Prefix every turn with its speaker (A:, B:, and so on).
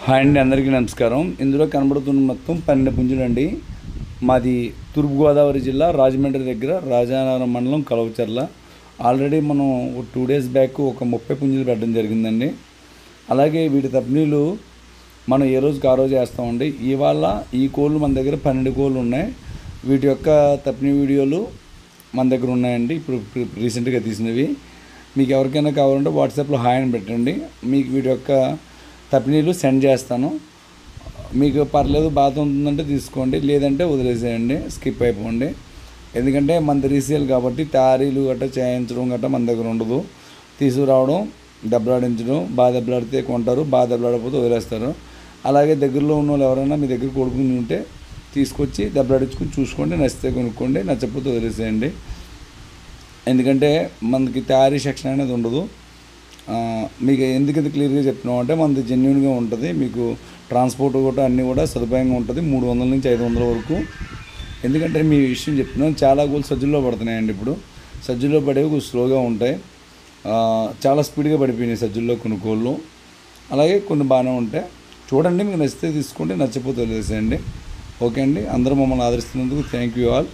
A: Hi అండి, అందరికీ నమస్కారం. ఇందులో కనబడుతున్న మొత్తం 12 పుంజులండి. మాది తూర్పుగోదావరి జిల్లా రాజమండ్రి దగ్గర రాజానగరం మండలం కలవచర్ల. ఆల్రెడీ మనం 2 డేస్ బ్యాక్ ఒక 30 పుంజులు పెట్టడం జరిగిందండి. అలాగే వీటి తప్నీలు మనం ఏ రోజుకి ఆ రోజు వేస్తామండి. ఇవాళ ఈ కోళ్ళు మన దగ్గర 12 కోళ్ళు ఉన్నాయి. వీటి యొక్క తప్ని వీడియోలు మన దగ్గర ఉన్నాయండి. ఇప్పుడు రీసెంట్గా తీసినవి. మీకు ఎవరికైనా కావాలంటే వాట్సాప్లో హాయ్ అని పెట్టండి. మీకు వీటి యొక్క తప్నీలు సెండ్ చేస్తాను. మీకు పర్లేదు బాధ ఉంటుందంటే తీసుకోండి, లేదంటే వదిలేసేయండి, స్కిప్ అయిపోండి. ఎందుకంటే మనది రీసేల్ కాబట్టి తయారీలు గట్రా చేయించడం గట్రా మన దగ్గర ఉండదు. తీసుకురావడం, దెబ్బలాడించడం, బాగా దెబ్బలాడితే కొంటారు, బాగా దెబ్బలాడకపోతే వదిలేస్తారు. అలాగే దగ్గరలో ఉన్న వాళ్ళు ఎవరైనా మీ దగ్గర కొడుకుని ఉంటే తీసుకొచ్చి దెబ్బలాడించుకుని చూసుకోండి, నచ్చితే కొనుక్కోండి, నచ్చకపోతే వదిలేసేయండి. ఎందుకంటే మనకి తయారీ సెక్షన్ అనేది ఉండదు. మీకు ఎందుకంత క్లియర్గా చెప్తున్నాం అంటే మనది జెన్యున్గా ఉంటుంది. మీకు ట్రాన్స్పోర్ట్ కూడా అన్నీ కూడా సదుపాయంగా ఉంటుంది. 300 నుంచి 500 వరకు. ఎందుకంటే మీ విషయం చెప్తున్నాం, చాలా కోళ్ళు సజ్జుల్లో పడుతున్నాయండి. ఇప్పుడు సజ్జుల్లో పడేవి కొంచెం స్లోగా ఉంటాయి. చాలా స్పీడ్గా పడిపోయినాయి సజ్జుల్లో కొన్ని కోళ్ళు. అలాగే కొన్ని బాగానే ఉంటాయి. చూడండి, మీకు నచ్చితే తీసుకోండి, నచ్చకపోతే వదిలేసేయండి. ఓకే అండి, అందరూ మమ్మల్ని ఆదరిస్తున్నందుకు థ్యాంక్ యూ ఆల్.